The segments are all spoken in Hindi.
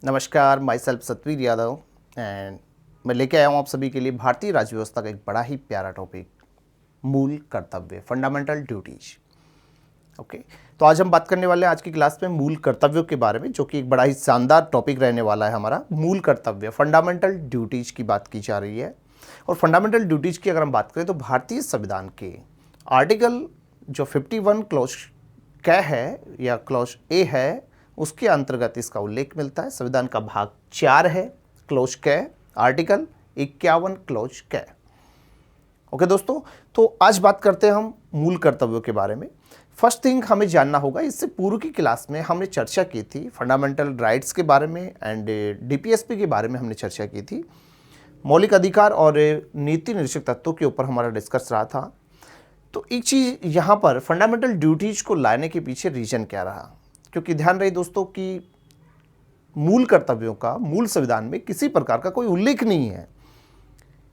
नमस्कार, myself Satveer Yadav and मैं लेके आया हूँ आप सभी के लिए भारतीय राज्य व्यवस्था का एक बड़ा ही प्यारा टॉपिक, मूल कर्तव्य, फंडामेंटल ड्यूटीज। ओके, तो आज हम बात करने वाले हैं आज की क्लास में मूल कर्तव्यों के बारे में, जो कि एक बड़ा ही शानदार टॉपिक रहने वाला है हमारा। मूल कर्तव्य, फंडामेंटल ड्यूटीज की बात की जा रही है। और फंडामेंटल ड्यूटीज की अगर हम बात करें तो भारतीय संविधान के आर्टिकल जो 51 क्लॉज क है या क्लॉज ए है, उसके अंतर्गत इसका उल्लेख मिलता है। संविधान का भाग 4 है, क्लॉज क, आर्टिकल 51 क्लॉज क। ओके दोस्तों, तो आज बात करते हैं हम मूल कर्तव्यों के बारे में। फर्स्ट थिंग हमें जानना होगा, इससे पूर्व की क्लास में हमने चर्चा की थी फंडामेंटल राइट्स के बारे में एंड डीपीएसपी के बारे में हमने चर्चा की थी। मौलिक अधिकार और नीति निरीक्षक तत्वों के ऊपर हमारा डिस्कस रहा था। तो एक चीज़ यहाँ पर फंडामेंटल ड्यूटीज को लाने के पीछे रीजन क्या रहा, क्योंकि ध्यान रहे दोस्तों कि मूल कर्तव्यों का मूल संविधान में किसी प्रकार का कोई उल्लेख नहीं है,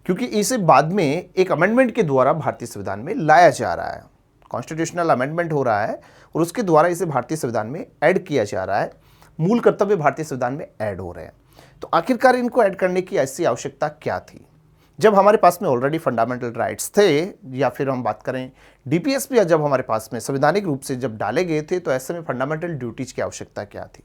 क्योंकि इसे बाद में एक अमेंडमेंट के द्वारा भारतीय संविधान में लाया जा रहा है। कॉन्स्टिट्यूशनल अमेंडमेंट हो रहा है और उसके द्वारा इसे भारतीय संविधान में ऐड किया जा रहा है। मूल कर्तव्य भारतीय संविधान में ऐड हो रहे हैं। तो आखिरकार इनको ऐड करने की ऐसी आवश्यकता क्या थी, जब हमारे पास में ऑलरेडी फंडामेंटल राइट्स थे, या फिर हम बात करें डीपीएसपी जब हमारे पास में संवैधानिक रूप से जब डाले गए थे, तो ऐसे में फंडामेंटल ड्यूटीज की आवश्यकता क्या थी।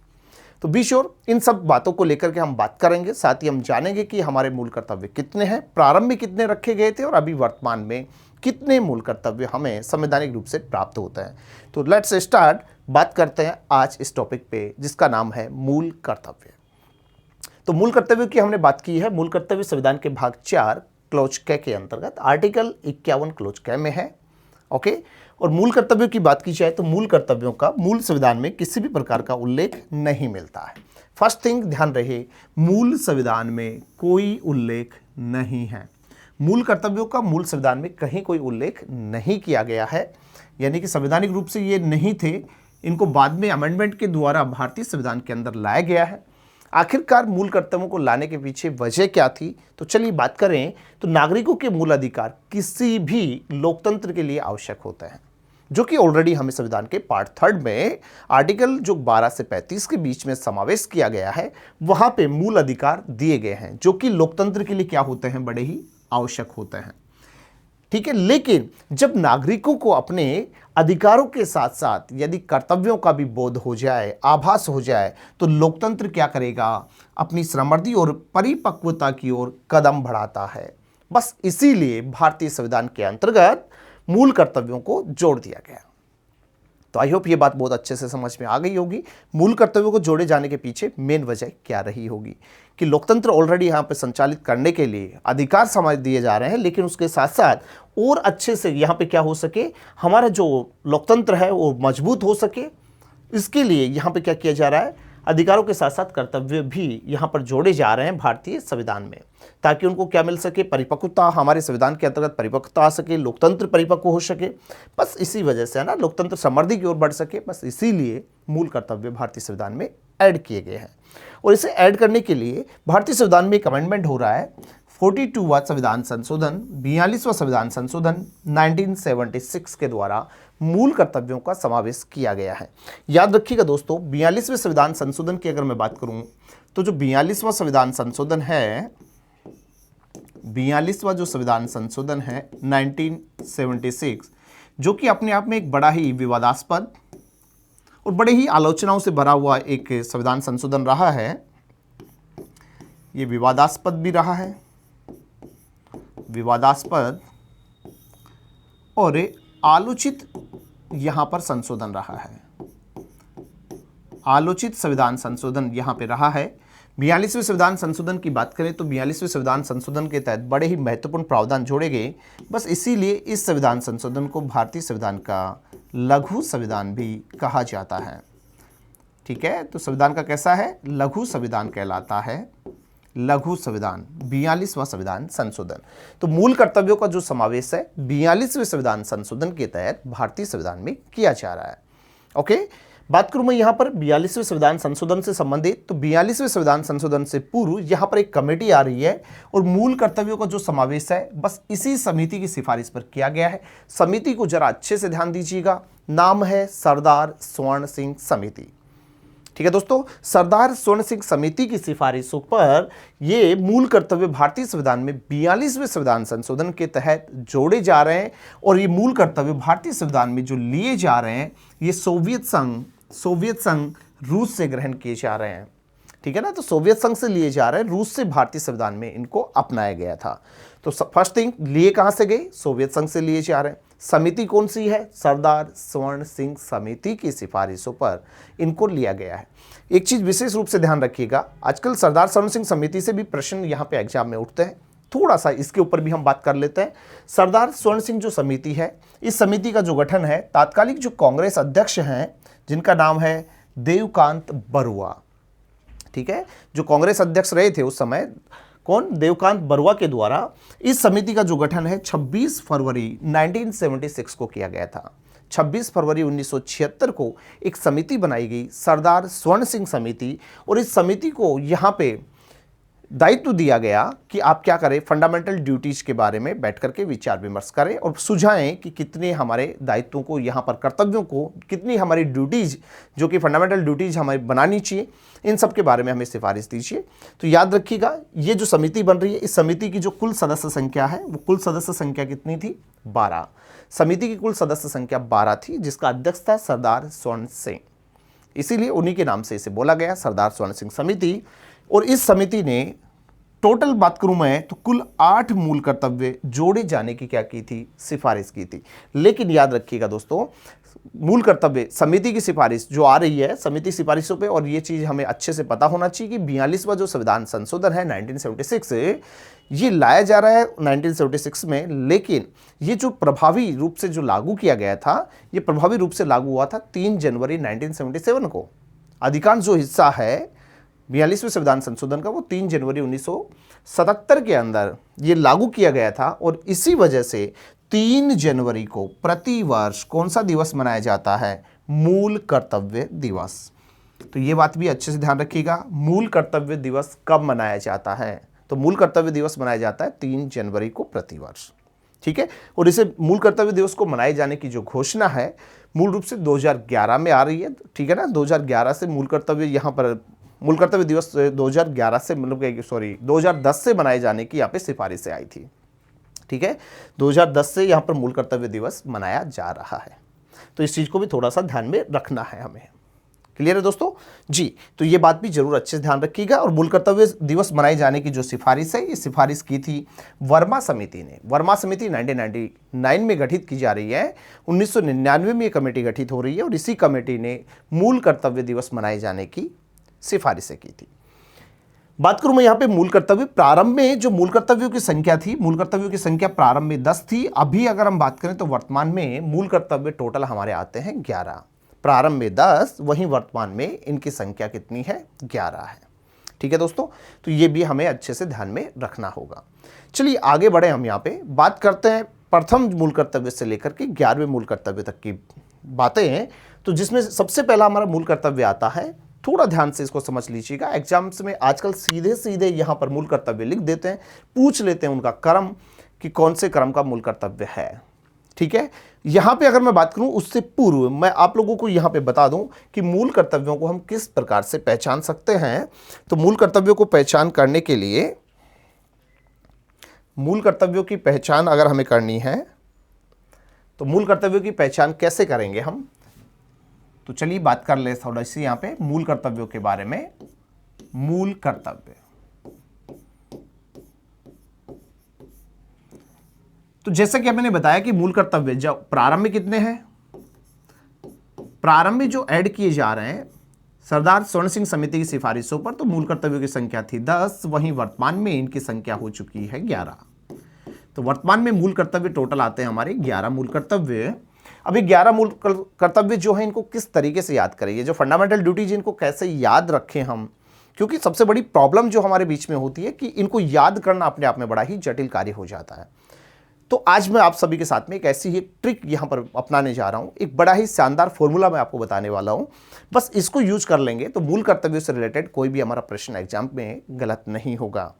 तो बी श्योर इन सब बातों को लेकर के हम बात करेंगे। साथ ही हम जानेंगे कि हमारे मूल कर्तव्य कितने हैं, प्रारंभ में कितने रखे गए थे और अभी वर्तमान में कितने मूल कर्तव्य हमें संवैधानिक रूप से प्राप्त होते हैं। तो लेट्स स्टार्ट, बात करते हैं आज इस टॉपिक पे, जिसका नाम है मूल कर्तव्य। तो मूल कर्तव्य की हमने बात की है। मूल कर्तव्य संविधान के भाग 4 क्लॉज क के अंतर्गत आर्टिकल 51 क्लॉज क में है। ओके, और मूल कर्तव्यों की बात की जाए तो मूल कर्तव्यों का मूल संविधान में किसी भी प्रकार का उल्लेख नहीं मिलता है। फर्स्ट थिंग ध्यान रहे, मूल संविधान में कोई उल्लेख नहीं है। मूल कर्तव्यों का मूल संविधान में कहीं कोई उल्लेख नहीं किया गया है, यानी कि संवैधानिक रूप से ये नहीं थे, इनको बाद में अमेंडमेंट के द्वारा भारतीय संविधान के अंदर लाया गया है। आखिरकार मूल कर्तव्यों को लाने के पीछे वजह क्या थी, तो चलिए बात करें। तो नागरिकों के मूल अधिकार किसी भी लोकतंत्र के लिए आवश्यक होते हैं, जो कि ऑलरेडी हमें संविधान के पार्ट 3 में आर्टिकल जो 12 से 35 के बीच में समावेश किया गया है, वहां पे मूल अधिकार दिए गए हैं, जो कि लोकतंत्र के लिए क्या होते हैं, बड़े ही आवश्यक होते हैं। ठीक है, लेकिन जब नागरिकों को अपने अधिकारों के साथ साथ यदि कर्तव्यों का भी बोध हो जाए, आभास हो जाए, तो लोकतंत्र क्या करेगा, अपनी समृद्धि और परिपक्वता की ओर कदम बढ़ाता है। बस इसीलिए भारतीय संविधान के अंतर्गत मूल कर्तव्यों को जोड़ दिया गया। तो आई होप ये बात बहुत अच्छे से समझ में आ गई होगी। मूल कर्तव्यों को जोड़े जाने के पीछे मेन वजह क्या रही होगी कि लोकतंत्र ऑलरेडी यहाँ पे संचालित करने के लिए अधिकार समाज दिए जा रहे हैं, लेकिन उसके साथ साथ और अच्छे से यहाँ पे क्या हो सके, हमारा जो लोकतंत्र है वो मजबूत हो सके, इसके लिए यहाँ पे क्या किया जा रहा है, अधिकारों के साथ साथ कर्तव्य भी यहाँ पर जोड़े जा रहे हैं भारतीय संविधान में, ताकि उनको क्या मिल सके, परिपक्वता, हमारे संविधान के अंतर्गत परिपक्वता आ सके, लोकतंत्र परिपक्व हो सके। बस इसी वजह से है ना, लोकतंत्र समृद्धि की ओर बढ़ सके। बस इसीलिए मूल कर्तव्य भारतीय संविधान में ऐड किए गए हैं। और इसे ऐड करने के लिए भारतीय संविधान में एक अमेंडमेंट हो रहा है, 42वां संविधान संशोधन, 42वां संविधान संशोधन 1976 के द्वारा मूल कर्तव्यों का समावेश किया गया है। याद रखिएगा दोस्तों, 42वें संविधान संशोधन की अगर मैं बात करूं, तो जो 42वां संविधान संशोधन है, 42वां जो संविधान संशोधन है 1976, जो कि अपने आप में एक बड़ा ही विवादास्पद और बड़े ही आलोचनाओं से भरा हुआ एक संविधान संशोधन रहा है। ये विवादास्पद भी रहा है, विवादास्पद और आलोचित यहाँ पर संशोधन रहा है। आलोचित संविधान संशोधन यहाँ पे रहा है। 42वें संविधान संशोधन की बात करें तो 42वें संविधान संशोधन के तहत बड़े ही महत्वपूर्ण प्रावधान जोड़े गए। बस इसीलिए इस संविधान संशोधन को भारतीय संविधान का लघु संविधान भी कहा जाता है। ठीक है, तो संविधान का कैसा है, लघु संविधान कहलाता है, लघु संविधान, 42वां संविधान संशोधन। तो मूल कर्तव्यों का जो समावेश है 42वें संविधान संशोधन के तहत भारतीय संविधान में किया जा रहा है। ओके, बात करूं मैं यहां पर 42वें संविधान संशोधन से संबंधित, तो 42वें संविधान संशोधन से पूर्व यहां पर एक कमेटी आ रही है और मूल कर्तव्यों का जो समावेश है बस इसी समिति की सिफारिश पर किया गया है। समिति को जरा अच्छे से ध्यान दीजिएगा, नाम है सरदार स्वर्ण सिंह समिति। ठीक है दोस्तों, सरदार स्वर्ण सिंह समिति की सिफारिशों पर ये मूल कर्तव्य भारतीय संविधान में 42वें संविधान संशोधन के तहत जोड़े जा रहे हैं। और ये मूल कर्तव्य भारतीय संविधान में जो लिए जा रहे हैं ये सोवियत संघ रूस से ग्रहण किए जा रहे हैं। ठीक है ना, तो सोवियत संघ से लिए जा रहे हैं, रूस से भारतीय संविधान में इनको अपनाया गया था। तो फर्स्ट थिंग, लिए कहां से गए? सोवियत संघ से लिए जा रहे हैं। समिति कौन सी है? सरदार स्वर्ण सिंह समिति की सिफारिशों पर इनको लिया गया है। एक चीज विशेष रूप से ध्यान रखिएगा, आजकल सरदार स्वर्ण सिंह समिति से भी प्रश्न यहां पे एग्जाम में उठते हैं, थोड़ा सा इसके ऊपर भी हम बात कर लेते हैं। सरदार स्वर्ण सिंह जो समिति है, इस समिति का जो गठन है, तात्कालिक जो कांग्रेस अध्यक्ष हैं जिनका नाम है देवकांत बरुआ, ठीक है, जो कांग्रेस अध्यक्ष रहे थे उस समय, कौन? देवकांत बरुआ के द्वारा इस समिति का जो गठन है 26 फरवरी 1976 को किया गया था। 26 फरवरी 1976 को एक समिति बनाई गई, सरदार स्वर्ण सिंह समिति, और इस समिति को यहाँ पे दायित्व दिया गया कि आप क्या करें, फंडामेंटल ड्यूटीज के बारे में बैठ करके विचार विमर्श करें और सुझाएं कि कितने हमारे दायित्वों को, यहाँ पर कर्तव्यों को, कितनी हमारी ड्यूटीज जो कि फंडामेंटल ड्यूटीज हमें बनानी चाहिए, इन सब के बारे में हमें सिफारिश दीजिए। तो याद रखिएगा, ये जो समिति बन रही है, इस समिति की जो कुल सदस्य संख्या है, वो कुल सदस्य संख्या कितनी थी? 12। समिति की कुल सदस्य संख्या 12 थी, जिसका अध्यक्ष था सरदार स्वर्ण सिंह, इसीलिए उन्हीं के नाम से इसे बोला गया सरदार स्वर्ण सिंह समिति। और इस समिति ने टोटल बात करूं मैं तो कुल 8 मूल कर्तव्य जोड़े जाने की क्या की थी? सिफारिश की थी। लेकिन याद रखिएगा दोस्तों, मूल कर्तव्य समिति की सिफारिश जो आ रही है समिति सिफारिशों पे, और ये चीज हमें अच्छे से पता होना चाहिए कि 42वां जो संविधान संशोधन है 1976, ये लाया जा रहा है 1976 में, लेकिन ये जो प्रभावी रूप से जो लागू किया गया था, ये प्रभावी रूप से लागू हुआ था 3 जनवरी 1977 को। अधिकांश जो हिस्सा है 42वें संविधान संशोधन का, वो 3 जनवरी 1977 के अंदर ये लागू किया गया था। और इसी वजह से 3 जनवरी को प्रति वर्ष कौन सा दिवस मनाया जाता है? मूल कर्तव्य दिवस। तो ये बात भी अच्छे से ध्यान रखिएगा, मूल कर्तव्य दिवस कब मनाया जाता है? तो मूल कर्तव्य दिवस मनाया जाता है 3 जनवरी को प्रति वर्ष। ठीक है, और इसे मूल कर्तव्य दिवस को मनाए जाने की जो घोषणा है मूल रूप से 2011 में आ रही है। ठीक है ना, 2011 से मूल कर्तव्य यहाँ पर मूल कर्तव्य दिवस 2011 से मतलब 2010 से मनाए जाने की यहाँ पे सिफारिश से आई थी। ठीक है, 2010 से यहाँ पर मूल कर्तव्य दिवस मनाया जा रहा है। तो इस चीज़ को भी थोड़ा सा ध्यान में रखना है हमें। क्लियर है दोस्तों जी? तो ये बात भी जरूर अच्छे से ध्यान रखिएगा। और मूल कर्तव्य दिवस मनाए जाने की जो सिफारिश है, ये सिफारिश की थी वर्मा समिति ने। वर्मा समिति 1999 में गठित की जा रही है, 1999 में ये कमेटी गठित हो रही है, और इसी कमेटी ने मूल कर्तव्य दिवस मनाए जाने की सिफारिशें की थी। बात करूं मैं यहाँ पे मूल कर्तव्य, प्रारंभ में जो मूल कर्तव्यों की संख्या थी, मूल कर्तव्यों की संख्या प्रारंभ में 10 थी। अभी अगर हम बात करें तो वर्तमान में मूल कर्तव्य टोटल हमारे आते हैं 11। प्रारंभ में 10, वहीं वर्तमान में इनकी संख्या कितनी है? 11 है। ठीक है दोस्तों, तो ये भी हमें अच्छे से ध्यान में रखना होगा। चलिए आगे बढ़े, हम यहाँ पे बात करते हैं प्रथम मूल कर्तव्य से लेकर के 11वें मूल कर्तव्य तक की बातें हैं। तो जिसमें सबसे पहला हमारा मूल कर्तव्य आता है, थोड़ा ध्यान से इसको समझ लीजिएगा। एग्जाम्स में आजकल सीधे सीधे यहाँ पर मूल कर्तव्य लिख देते हैं, पूछ लेते हैं उनका क्रम कि कौन से क्रम का मूल कर्तव्य है। ठीक है, यहाँ पे अगर मैं बात करूँ उससे पूर्व मैं आप लोगों को यहाँ पे बता दूं कि मूल कर्तव्यों को हम किस प्रकार से पहचान सकते हैं। तो मूल कर्तव्यों को पहचान करने के लिए, मूल कर्तव्यों की पहचान अगर हमें करनी है तो मूल कर्तव्यों की पहचान कैसे करेंगे हम? तो चलिए बात कर ले थोड़ा सी यहाँ पे मूल कर्तव्यों के बारे में। मूल कर्तव्य, तो जैसा कि मैंने बताया कि मूल कर्तव्य जब प्रारंभ में कितने हैं, प्रारंभ में जो ऐड किए जा रहे हैं सरदार स्वर्ण सिंह समिति की सिफारिशों पर, तो मूल कर्तव्यों की संख्या थी 10, वहीं वर्तमान में इनकी संख्या हो चुकी है 11। तो वर्तमान में मूल कर्तव्य टोटल आते हैं हमारे 11 मूल कर्तव्य। अभी 11 मूल कर्तव्य जो है, इनको किस तरीके से याद करें, ये जो फंडामेंटल ड्यूटीज इनको कैसे याद रखें हम, क्योंकि सबसे बड़ी प्रॉब्लम जो हमारे बीच में होती है कि इनको याद करना अपने आप में बड़ा ही जटिल कार्य हो जाता है। तो आज मैं आप सभी के साथ में एक ऐसी ही ट्रिक यहां पर अपनाने जा रहा हूं, एक बड़ा ही शानदार फॉर्मूला मैं आपको बताने वाला हूं। बस इसको यूज कर लेंगे तो मूल कर्तव्यों से रिलेटेड कोई भी हमारा प्रश्न एग्जाम में गलत नहीं होगा।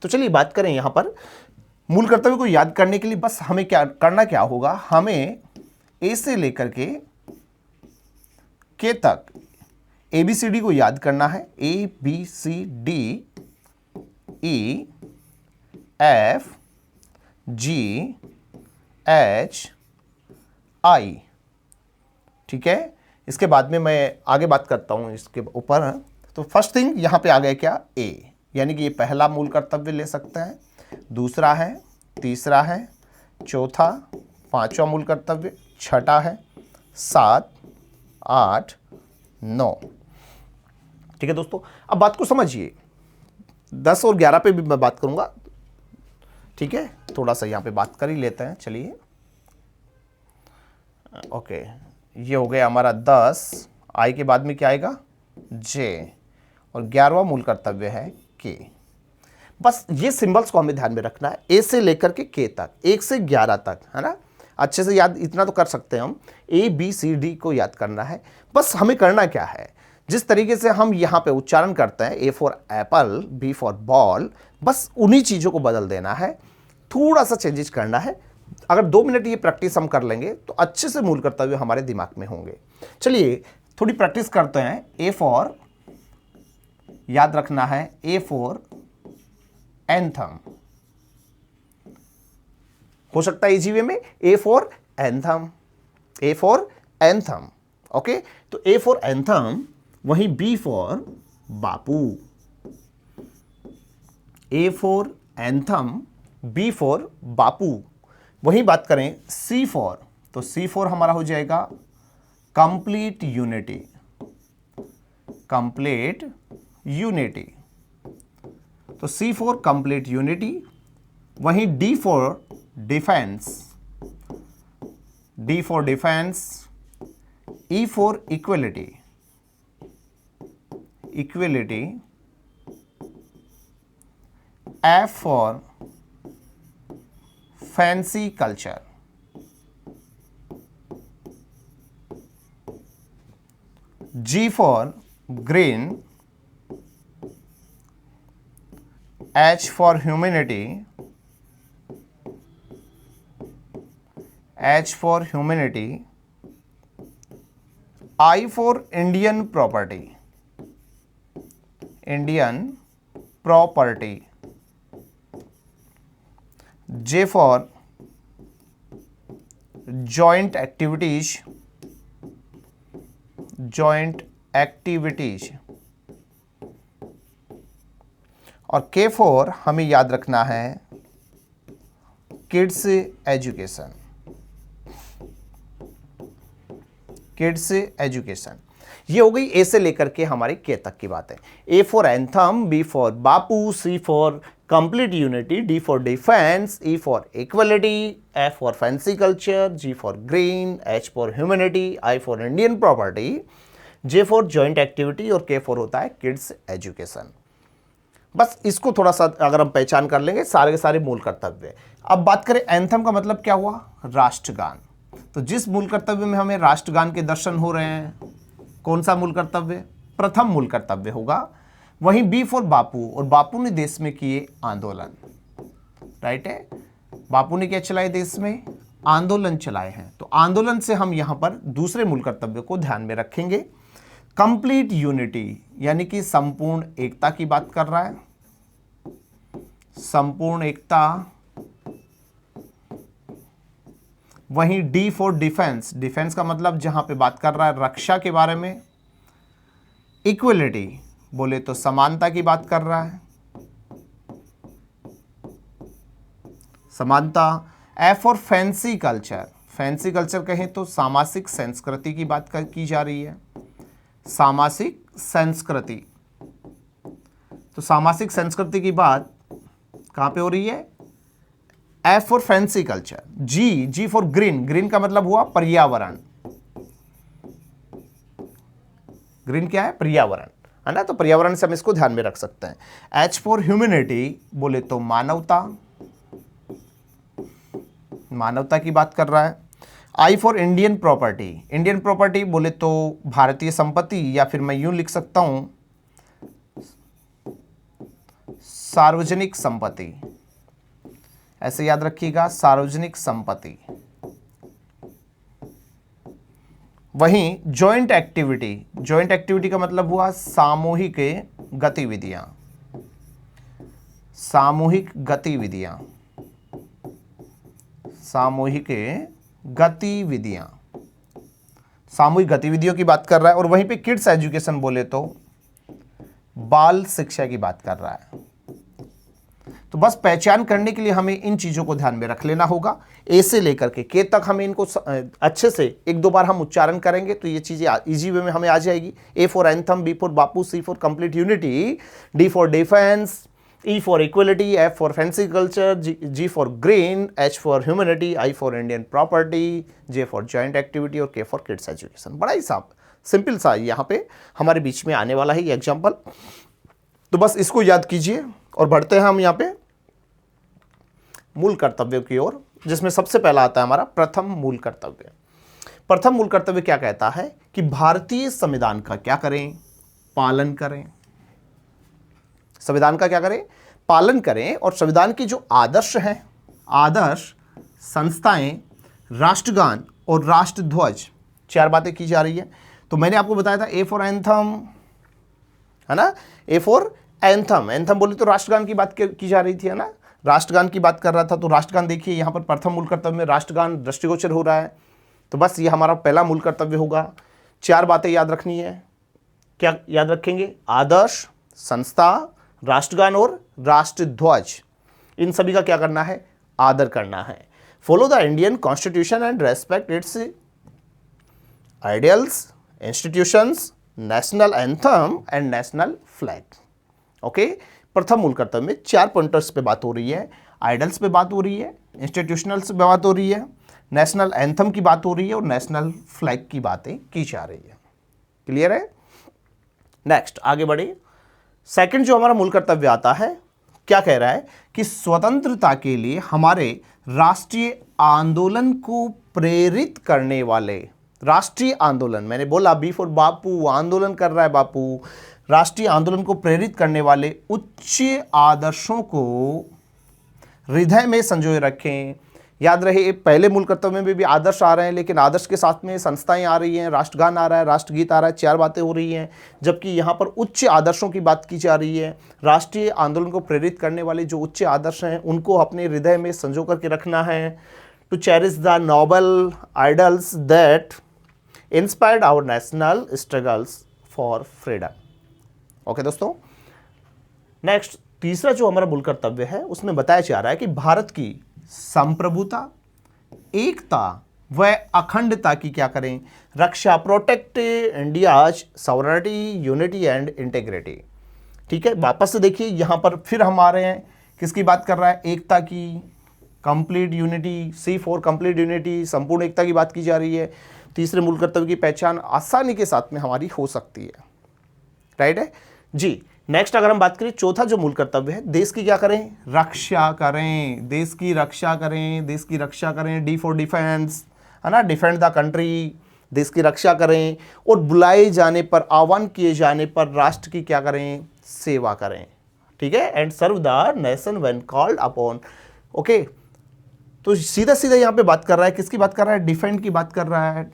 तो चलिए बात करें यहां पर मूल कर्तव्य को याद करने के लिए बस हमें क्या करना क्या होगा, हमें ए से लेकर के तक ABCD को याद करना है, ABCD E F G H I, ठीक है। इसके बाद में मैं आगे बात करता हूं इसके ऊपर। तो फर्स्ट थिंग यहां पे आ गया क्या, A, यानी कि ये पहला मूल कर्तव्य ले सकते हैं, दूसरा है, तीसरा है, चौथा, पांचवा मूल कर्तव्य, छठा है, 7, 8, 9। ठीक है दोस्तों, अब बात को समझिए। 10 और 11 पे भी मैं बात करूंगा, ठीक है। थोड़ा सा यहाँ पे बात कर ही लेते हैं, चलिए। ओके, ये हो गया हमारा 10, आई के बाद में क्या आएगा, जे, और 11वां मूल कर्तव्य है के। बस ये सिंबल्स को हमें ध्यान में रखना है, ए से लेकर के के तक, 1 से 11 तक, है ना। अच्छे से याद इतना तो कर सकते हैं हम, ABCD को याद करना है। बस हमें करना क्या है, जिस तरीके से हम यहाँ पे उच्चारण करते हैं, A for Apple, B for ball, बस उन्हीं चीज़ों को बदल देना है, थोड़ा सा चेंजेस करना है। अगर 2 मिनट ये प्रैक्टिस हम कर लेंगे तो अच्छे से मूल कर्तव्य हमारे दिमाग में होंगे। चलिए थोड़ी प्रैक्टिस करते हैं। A फॉर, याद रखना है, A फॉर एंथम, हो सकता है इजी वे में, A for anthem, A for anthem, okay. तो A फॉर एंथम, वहीं B for Bapu, A for anthem, B for Bapu. वही बात करें C फॉर, तो C फॉर हमारा हो जाएगा कंप्लीट यूनिटी, कंप्लीट यूनिटी, तो C फॉर कंप्लीट यूनिटी। वहीं D for defence, D for defence, E for equality, equality, F for fancy culture, G for green, H for humanity, H for humanity, I for Indian property, Indian property, J for joint activities, joint activities, और K फॉर हमें याद रखना है किड्स एजुकेशन, किड्स एजुकेशन। ये हो गई ए से लेकर के हमारे के तक की बात है। A for anthem, B for Bapu, C for complete unity, D for defence, E for equality, F for fancy culture, G for green, H for humanity, I for Indian property, J for joint activity, और K फॉर होता है किड्स एजुकेशन। बस इसको थोड़ा सा अगर हम पहचान कर लेंगे, सारे के सारे मूल कर्तव्य। अब बात करें एंथम का मतलब क्या हुआ, राष्ट्रगान। तो जिस मूल कर्तव्य में हमें राष्ट्रगान के दर्शन हो रहे हैं, कौन सा मूल कर्तव्य, प्रथम मूल कर्तव्य होगा। वहीं B फॉर बापू, और बापू ने देश में किए आंदोलन, राइट है। बापू ने क्या चलाए, देश में आंदोलन चलाए हैं। तो आंदोलन से हम यहां पर दूसरे मूल कर्तव्य को ध्यान में रखेंगे। कंप्लीट यूनिटी, यानी कि संपूर्ण एकता की बात कर रहा है, संपूर्ण एकता। वहीं D फॉर डिफेंस, डिफेंस का मतलब जहां पे बात कर रहा है रक्षा के बारे में। इक्वलिटी बोले तो समानता की बात कर रहा है, समानता। F for fancy culture, fancy culture कहें तो सामासिक संस्कृति की बात की जा रही है, सामासिक संस्कृति। तो सामासिक संस्कृति की बात कहां पे हो रही है, F for fancy culture. G for green, green का मतलब हुआ पर्यावरण, ग्रीन क्या है, पर्यावरण, है ना। तो पर्यावरण से हम इसको ध्यान में रख सकते हैं। H फॉर ह्यूमैनिटी बोले तो मानवता, मानवता की बात कर रहा है। I for Indian property, Indian property बोले तो भारतीय संपत्ति, या फिर मैं यूं लिख सकता हूं सार्वजनिक संपत्ति, ऐसे याद रखिएगा, सार्वजनिक संपत्ति। वहीं जॉइंट एक्टिविटी, जॉइंट एक्टिविटी का मतलब हुआ सामूहिक गतिविधियां, सामूहिक गतिविधियां, सामूहिक गतिविधियां, सामूहिक गतिविधियों की बात कर रहा है। और वहीं पे किड्स एजुकेशन बोले तो बाल शिक्षा की बात कर रहा है। तो बस पहचान करने के लिए हमें इन चीजों को ध्यान में रख लेना होगा। ए से लेकर के तक हमें इनको अच्छे से एक दो बार हम उच्चारण करेंगे तो ये चीजें इजी वे में हमें आ जाएगी। A for anthem, B for Bapu, C for complete unity, D for defence, E for equality, F for fancy culture, G for green, H for humanity, I for Indian property, J for joint activity और K for kids education। बड़ा ही साफ सिंपल सा यहाँ पे हमारे बीच में आने वाला है ये एग्जाम्पल। तो बस इसको याद कीजिए और बढ़ते हैं हम यहाँ पे मूल कर्तव्यों की ओर, जिसमें सबसे पहला आता है हमारा प्रथम मूल कर्तव्य। प्रथम मूल कर्तव्य क्या कहता है कि भारतीय संविधान का क्या करें, पालन करें। संविधान का क्या करें, पालन करें। और संविधान के जो आदर्श हैं, आदर्श, संस्थाएं, राष्ट्रगान और राष्ट्रध्वज, चार बातें की जा रही है। तो मैंने आपको बताया था ए फॉर एंथम, है ना, ए फॉर एंथम, एंथम बोले तो राष्ट्रगान की बात की जा रही थी, है ना, राष्ट्रगान की बात कर रहा था। तो राष्ट्रगान देखिए यहाँ पर प्रथम मूल कर्तव्य में राष्ट्रगान दृष्टिगोचर हो रहा है। तो बस ये हमारा पहला मूल कर्तव्य होगा। चार बातें याद रखनी है। क्या याद रखेंगे, आदर्श, संस्था, राष्ट्रगान और राष्ट्रध्वज, इन सभी का क्या करना है, आदर करना है। Follow the Indian constitution and respect it's ideals, institutions, national anthem and national flag. Okay, प्रथम मूल कर्तव्य में चार पॉइंटर्स पे बात हो रही है। आइडल्स पे बात हो रही है, इंस्टीट्यूशनल्स पे बात हो रही है, नेशनल एंथम की बात हो रही है और नेशनल फ्लैग की बातें की जा रही है। क्लियर है। नेक्स्ट आगे बढ़े। सेकंड जो हमारा मूल कर्तव्य आता है, क्या कह रहा है कि स्वतंत्रता के लिए हमारे राष्ट्रीय आंदोलन को प्रेरित करने वाले, राष्ट्रीय आंदोलन, मैंने बोला बी फॉर बापू, आंदोलन कर रहा है बापू, राष्ट्रीय आंदोलन को प्रेरित करने वाले उच्च आदर्शों को हृदय में संजोए रखें। याद रहे पहले मूल कर्तव्य में भी आदर्श आ रहे हैं, लेकिन आदर्श के साथ में संस्थाएं आ रही हैं, राष्ट्रगान आ रहा है, राष्ट्रगीत आ रहा है, चार बातें हो रही हैं। जबकि यहाँ पर उच्च आदर्शों की बात की जा रही है। राष्ट्रीय आंदोलन को प्रेरित करने वाले जो उच्च आदर्श हैं उनको अपने हृदय में संजो करके रखना है। To cherish the noble ideals that inspired our national struggles for freedom. Okay दोस्तों, नेक्स्ट तीसरा जो हमारा मूल कर्तव्य है उसमें बताया जा रहा है कि भारत की संप्रभुता, एकता व अखंडता की क्या करें, रक्षा, protect India's sovereignty, unity and integrity. ठीक है, वापस से देखिए यहां पर फिर हम आ रहे हैं, किसकी बात कर रहा है, एकता की, complete unity, C for complete unity, संपूर्ण एकता की बात की जा रही है। तीसरे मूल कर्तव्य की पहचान आसानी के साथ में हमारी हो सकती है। राइट है जी। नेक्स्ट अगर हम बात करें, चौथा जो मूल कर्तव्य है, देश की क्या करें, रक्षा करें, देश की रक्षा करें, देश की रक्षा करें। डी फॉर डिफेंस, है ना, डिफेंड द कंट्री, देश की रक्षा करें। और बुलाए जाने पर, आह्वान किए जाने पर राष्ट्र की क्या करें, सेवा करें। ठीक है, and serve the nation when called upon. Okay, तो सीधा सीधा यहाँ पे बात कर रहा है, किसकी बात कर रहा है, डिफेंड की बात कर रहा है।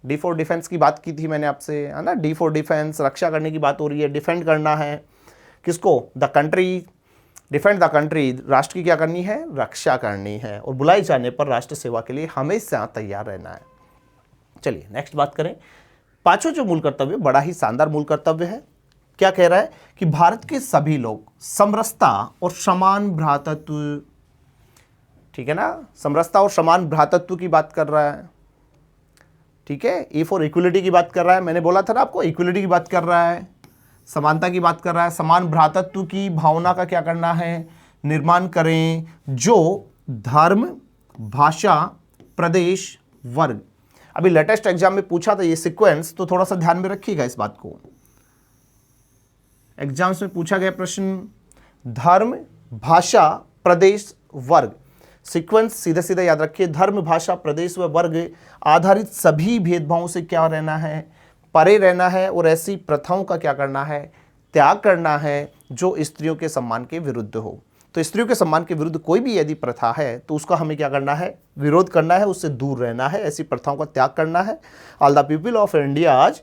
डी फॉर डिफेंस की बात की थी मैंने आपसे, है ना, डी फॉर डिफेंस, रक्षा करने की बात हो रही है, डिफेंड करना है किसको, the country, defend the country, राष्ट्र की क्या करनी है, रक्षा करनी है। और बुलाए जाने पर राष्ट्र सेवा के लिए हमेशा तैयार रहना है। चलिए नेक्स्ट बात करें। पांचों जो मूल कर्तव्य, बड़ा ही शानदार मूल कर्तव्य है। क्या कह रहा है कि भारत के सभी लोग समरसता और समान भ्रातृत्व, ठीक है ना, समरसता और समान भ्रातृत्व की बात कर रहा है। ठीक है, ए फॉर इक्वलिटी की बात कर रहा है, मैंने बोला था ना आपको, इक्वलिटी की बात कर रहा है, समानता की बात कर रहा है, समान भ्रातृत्व की भावना का क्या करना है, निर्माण करें, जो धर्म, भाषा, प्रदेश, वर्ग। अभी लेटेस्ट एग्जाम में पूछा था ये सीक्वेंस, तो थोड़ा सा ध्यान में रखिएगा इस बात को। एग्जाम्स में पूछा गया प्रश्न, धर्म, भाषा, प्रदेश, वर्ग, सीक्वेंस सीधा सीधा याद रखिए। धर्म, भाषा, प्रदेश व वर्ग आधारित सभी भेदभावों से क्या रहना है, परे रहना है। और ऐसी प्रथाओं का क्या करना है, त्याग करना है जो स्त्रियों के सम्मान के विरुद्ध हो। तो स्त्रियों के सम्मान के विरुद्ध कोई भी यदि प्रथा है तो उसका हमें क्या करना है, विरोध करना है, उससे दूर रहना है, ऐसी प्रथाओं का त्याग करना है। All the people of India आज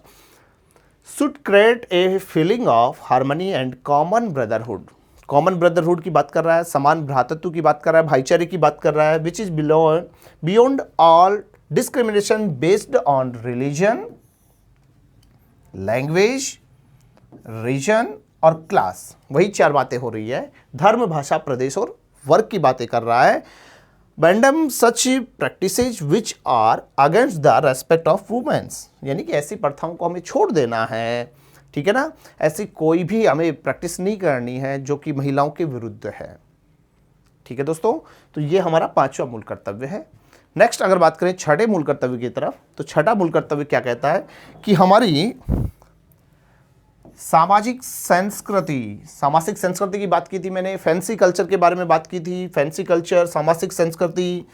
should create a feeling of harmony and common brotherhood. Common brotherhood की बात कर रहा है, समान भ्रातृत्व की बात कर रहा है, भाईचारे की बात कर रहा है, which is beyond all discrimination based on religion, language, region और क्लास। वही 4 बातें हो रही है, धर्म, भाषा, प्रदेश और वर्ग की बातें कर रहा है। Ban them such practices which are against the respect of womens, यानी कि ऐसी प्रथाओं को हमें छोड़ देना है, ठीक है ना। ऐसी कोई भी हमें प्रैक्टिस नहीं करनी है जो कि महिलाओं के विरुद्ध है, ठीक है दोस्तों। तो ये हमारा 5वां मूल कर्तव्य है। नेक्स्ट अगर बात करें छठे मूल कर्तव्य की तरफ, तो छठा मूल कर्तव्य क्या कहता है कि हमारी सामाजिक संस्कृति की बात की थी मैंने, फैंसी कल्चर के बारे में बात की थी। फैंसी कल्चर, सामाजिक संस्कृति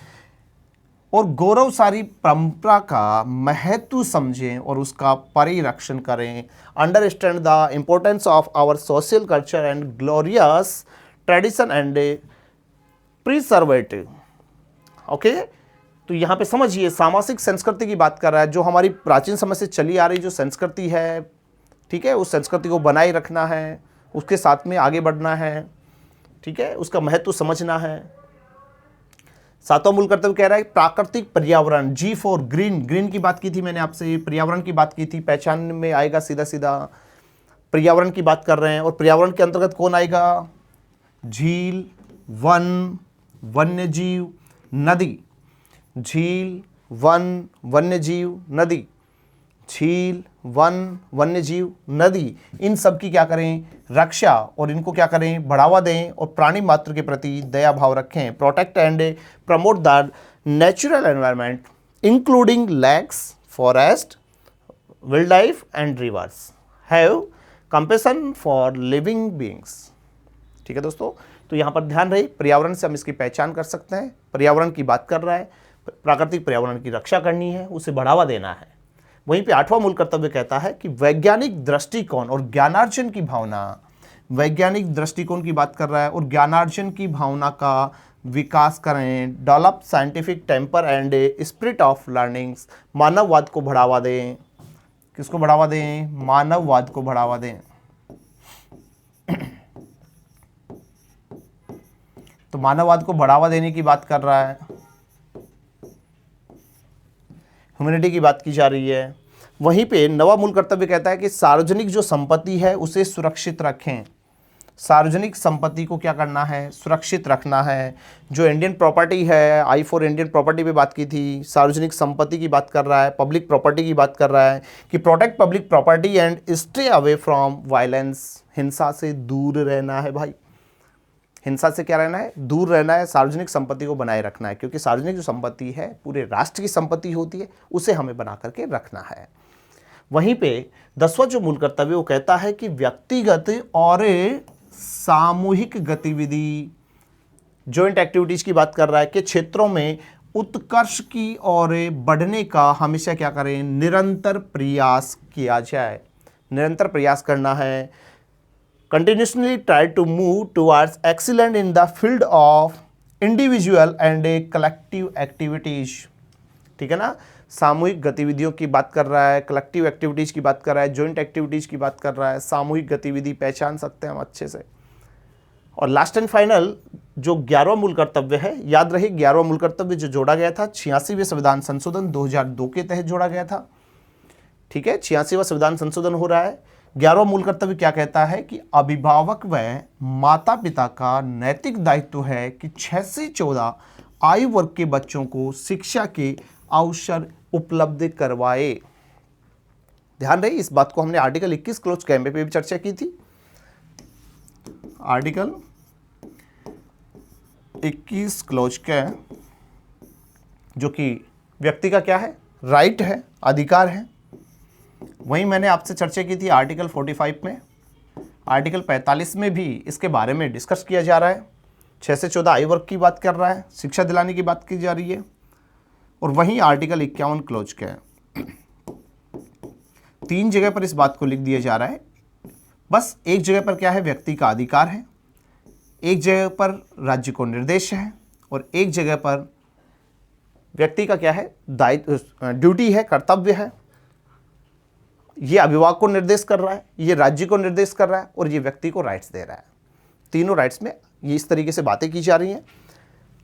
और गौरवशाली परंपरा का महत्व समझें और उसका परिरक्षण करें। Understand the importance of our social culture and glorious tradition and preservative. Okay, तो यहाँ पे समझिए सामाजिक संस्कृति की बात कर रहा है, जो हमारी प्राचीन समय से चली आ रही जो संस्कृति है, ठीक है, उस संस्कृति को बनाए रखना है, उसके साथ में आगे बढ़ना है, ठीक है, उसका महत्व समझना है। 7वां मूल कर्तव्य कह रहा है प्राकृतिक पर्यावरण, जी फॉर ग्रीन। ग्रीन की बात की थी मैंने आपसे, पर्यावरण की बात की थी, पहचान में आएगा सीधा सीधा, पर्यावरण की बात कर रहे हैं। और पर्यावरण के अंतर्गत कौन आएगा, झील, वन, वन्य जीव, नदी। झील, वन, वन्य जीव, नदी, झील, वन, वन्य जीव, नदी, इन सब की क्या करें, रक्षा और इनको क्या करें, बढ़ावा दें और प्राणी मात्र के प्रति दया भाव रखें। Protect and promote the natural environment including lakes, forest, wildlife and rivers. Have compassion for living beings, ठीक है दोस्तों। तो यहाँ पर ध्यान रहे, पर्यावरण से हम इसकी पहचान कर सकते हैं। पर्यावरण की बात कर रहा है, प्राकृतिक पर्यावरण की रक्षा करनी है, उसे बढ़ावा देना है। वहीं पे 8वां मूल कर्तव्य कहता है कि वैज्ञानिक दृष्टिकोण और ज्ञानार्जन की भावना, वैज्ञानिक दृष्टिकोण की बात कर रहा है और ज्ञानार्जन की भावना का विकास करें। Develop scientific temper and spirit of learnings, मानववाद को बढ़ावा दें। किसको बढ़ावा दें, मानववाद को बढ़ावा दें। तो मानववाद को बढ़ावा देने की बात कर रहा है, ह्यूमैनिटी की बात की जा रही है। वहीं पे 9वां मूल कर्तव्य कहता है कि सार्वजनिक जो संपत्ति है उसे सुरक्षित रखें। सार्वजनिक संपत्ति को क्या करना है, सुरक्षित रखना है। जो इंडियन प्रॉपर्टी है, आई फॉर इंडियन प्रॉपर्टी पे बात की थी, सार्वजनिक संपत्ति की बात कर रहा है, पब्लिक प्रॉपर्टी की बात कर रहा है कि protect public property and stay away from violence. हिंसा से दूर रहना है भाई, हिंसा से क्या रहना है, दूर रहना है, सार्वजनिक संपत्ति को बनाए रखना है, क्योंकि सार्वजनिक जो संपत्ति है पूरे राष्ट्र की संपत्ति होती है, उसे हमें बना करके रखना है। वहीं पे 10वां जो मूल कर्तव्य वो कहता है कि व्यक्तिगत और सामूहिक गतिविधि, जॉइंट एक्टिविटीज की बात कर रहा है कि क्षेत्रों में उत्कर्ष की ओर बढ़ने का हमेशा क्या करें, निरंतर प्रयास किया जाए। निरंतर प्रयास करना है। continuously try to move towards excellence in the field of individual and collective activities, ठीक है ना। सामूहिक गतिविधियों की बात कर रहा है, कलेक्टिव एक्टिविटीज़ की बात कर रहा है, जॉइंट एक्टिविटीज़ की बात कर रहा है, सामूहिक गतिविधि पहचान सकते हैं हम अच्छे से। और लास्ट एंड फाइनल जो 11वां मूल कर्तव्य है, याद रहे 11वां मूल कर्तव्य जो जोड़ा गया था 86वें संविधान संशोधन 2002 के तहत जोड़ा गया था, ठीक है। 86वां संविधान संशोधन हो रहा है। 11वां मूल कर्तव्य क्या कहता है कि अभिभावक व माता पिता का नैतिक दायित्व है कि 6 से 14 आयु वर्ग के बच्चों को शिक्षा के अवसर उपलब्ध करवाए। ध्यान रहे, इस बात को हमने आर्टिकल 21 क्लोज कैम्बे पे भी चर्चा की थी। आर्टिकल 21 क्लोज के, जो कि व्यक्ति का क्या है, राइट है, अधिकार है। वहीं मैंने आपसे चर्चा की थी आर्टिकल 45 में, आर्टिकल 45 में भी इसके बारे में डिस्कस किया जा रहा है। 6 से 14 आयु वर्ग की बात कर रहा है, शिक्षा दिलाने की बात की जा रही है। और वहीं आर्टिकल 51 क्लोज के 3 जगह पर इस बात को लिख दिया जा रहा है। बस एक जगह पर क्या है, व्यक्ति का अधिकार है, एक जगह पर राज्य को निर्देश है और एक जगह पर व्यक्ति का क्या है, दायित्व, ड्यूटी है, कर्तव्य है। ये अभिभावक को निर्देश कर रहा है, ये राज्य को निर्देश कर रहा है और ये व्यक्ति को राइट्स दे रहा है। तीनों राइट्स में ये इस तरीके से बातें की जा रही हैं।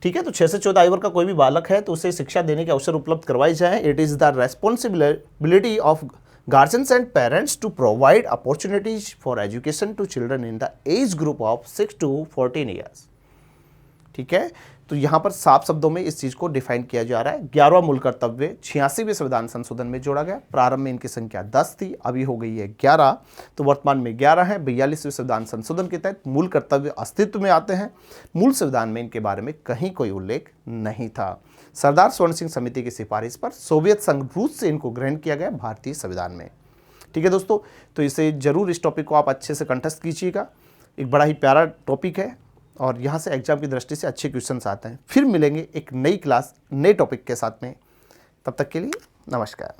ठीक है, तो 6 से 14 आयु वर्ग का कोई भी बालक है तो उसे शिक्षा देने के अवसर उपलब्ध करवाए जाए। It is the responsibility of guardians and parents to provide opportunities for education to children in the age group of 6 to 14 years. ठीक है, तो यहाँ पर साफ शब्दों में इस चीज़ को डिफाइन किया जा रहा है। 11वां मूल कर्तव्य 86वें संविधान संशोधन में जोड़ा गया। प्रारंभ में इनकी संख्या 10 थी, अभी हो गई है 11, तो वर्तमान में 11 है। 42वें संविधान संशोधन के तहत मूल कर्तव्य अस्तित्व में आते हैं। मूल संविधान में इनके बारे में कहीं कोई उल्लेख नहीं था। सरदार स्वर्ण सिंह समिति की सिफारिश पर सोवियत संघ रूस से इनको ग्रहण किया गया भारतीय संविधान में। ठीक है दोस्तों, तो इसे जरूर, इस टॉपिक को आप अच्छे से कंठस्थ कीजिएगा। एक बड़ा ही प्यारा टॉपिक है और यहाँ से एग्जाम की दृष्टि से अच्छे क्वेश्चंस आते हैं। फिर मिलेंगे एक नई क्लास, नए टॉपिक के साथ में। तब तक के लिए नमस्कार।